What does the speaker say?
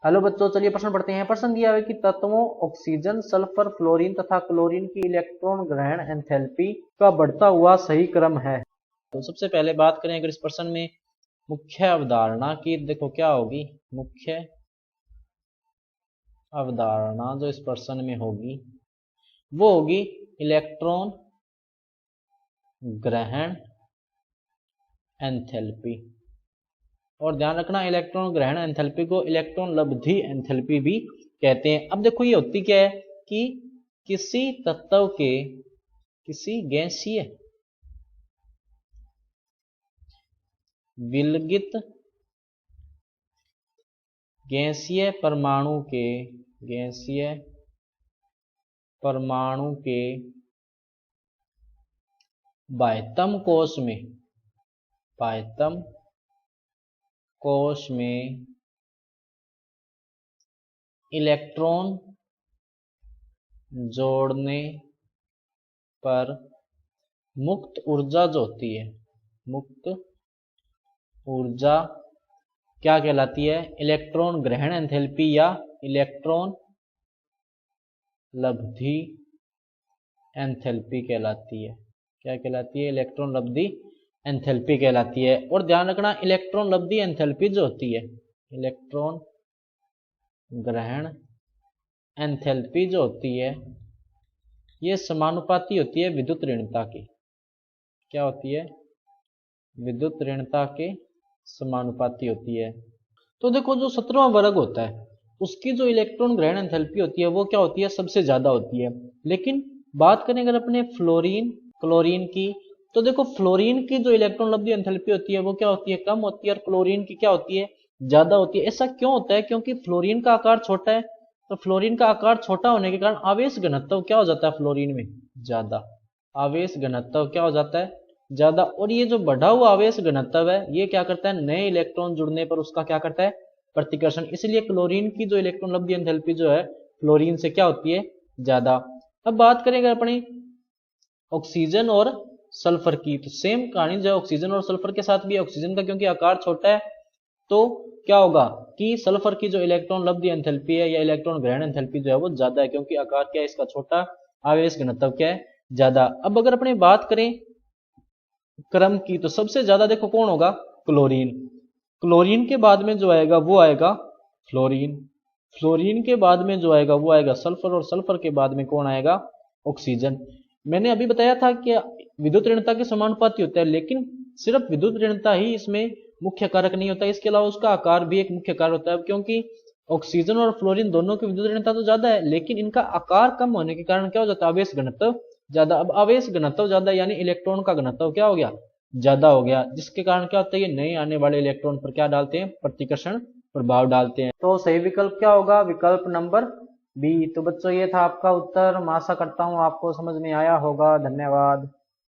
Hello बच्चों, चलिए प्रश्न पढ़ते हैं। प्रश्न दिया है कि तत्वों ऑक्सीजन, सल्फर, फ्लोरीन तथा क्लोरीन की इलेक्ट्रॉन ग्रहण एंथैल्पी का बढ़ता हुआ सही क्रम है। तो सबसे पहले बात करें अगर इस प्रश्न में मुख्य अवधारणा की, देखो क्या होगी मुख्य अवधारणा जो इस प्रश्न में होगी वो होगी इलेक्ट्रॉन ग्रहण एंथैल्पी। और ध्यान रखना, इलेक्ट्रॉन ग्रहण एंथैल्पी को इलेक्ट्रॉन लब्धि एंथैल्पी भी कहते हैं। अब देखो ये होती क्या है कि किसी तत्व के, किसी गैसीय विलगित गैसीय परमाणु के बाह्यतम कोश में इलेक्ट्रॉन जोड़ने पर मुक्त ऊर्जा जो होती है, मुक्त ऊर्जा क्या कहलाती है? इलेक्ट्रॉन ग्रहण एंथैल्पी या इलेक्ट्रॉन लब्धि एंथैल्पी कहलाती है। क्या कहलाती है? इलेक्ट्रॉन लब्धि एंथैल्पी कहलाती है। और ध्यान रखना, इलेक्ट्रॉन लब्धि एंथैल्पी जो होती है, इलेक्ट्रॉन ग्रहण एंथैल्पी जो होती है, ये समानुपाती होती है विद्युत ऋणता की। क्या होती है? विद्युत ऋणता के समानुपाती होती है। तो देखो जो 17वां वर्ग होता है उसकी जो इलेक्ट्रॉन ग्रहण एंथैल्पी होती है वो क्या होती है? सबसे ज्यादा होती है। लेकिन बात करें अगर अपने फ्लोरीन क्लोरीन की, तो देखो फ्लोरीन की जो इलेक्ट्रॉन लब्धि एंथैल्पी होती है वो क्या होती है? कम होती है। और क्लोरीन की क्या होती है? ज्यादा होती है। ऐसा क्यों होता है? क्योंकि फ्लोरीन का आकार छोटा है, तो फ्लोरीन का आकार छोटा होने के कारण आवेश घनत्व क्या हो जाता है फ्लोरीन में? ज्यादा। आवेश घनत्व क्या हो जाता है? ज्यादा। और ये जो बढ़ा हुआ आवेश घनत्व है ये क्या करता है? नए इलेक्ट्रॉन जुड़ने पर उसका क्या करता है? प्रतिकर्षण। इसलिए क्लोरीन की जो इलेक्ट्रॉन लब्धि एंथैल्पी जो है फ्लोरीन से क्या होती है? ज्यादा। अब बात करेंगे अपनी ऑक्सीजन और सल्फर की, तो सेम कहानी जो है ऑक्सीजन और सल्फर के साथ भी है। ऑक्सीजन का क्योंकि आकार छोटा है तो क्या होगा कि सल्फर की जो इलेक्ट्रॉन लब्धि एंथैल्पी है या इलेक्ट्रॉन ग्रहण एंथैल्पी जो है वो ज्यादा है, क्योंकि आकार क्या है इसका? छोटा, आवेश घनत्व क्या है? ज्यादा। अब अगर अपने बात करें क्रम की, तो सबसे ज्यादा देखो कौन होगा? क्लोरीन। क्लोरीन के बाद में जो आएगा वो आएगा फ्लोरीन। फ्लोरीन के बाद में जो आएगा वो आएगा सल्फर। और सल्फर के बाद में कौन आएगा? ऑक्सीजन। मैंने अभी बताया था कि विद्युत ऋणता के समानुपाती होता है, लेकिन सिर्फ विद्युत ऋणता ही इसमें मुख्य कारक नहीं होता, इसके अलावा उसका आकार भी एक मुख्य कारक होता है। क्योंकि ऑक्सीजन और फ्लोरीन दोनों की विद्युत ऋणता तो ज्यादा है, लेकिन इनका आकार कम होने के कारण क्या हो जाता है? आवेश घनत्व ज्यादा। अब आवेश घनत्व ज्यादा यानी इलेक्ट्रॉन का घनत्व क्या हो गया? ज्यादा हो गया, जिसके कारण क्या होता है? ये नए आने वाले इलेक्ट्रॉन पर क्या डालते हैं? प्रतिकर्षण प्रभाव डालते हैं। तो सही विकल्प क्या होगा? विकल्प नंबर बी। तो बच्चों ये था आपका उत्तर। मैं आशा करता हूँ आपको समझ में आया होगा। धन्यवाद।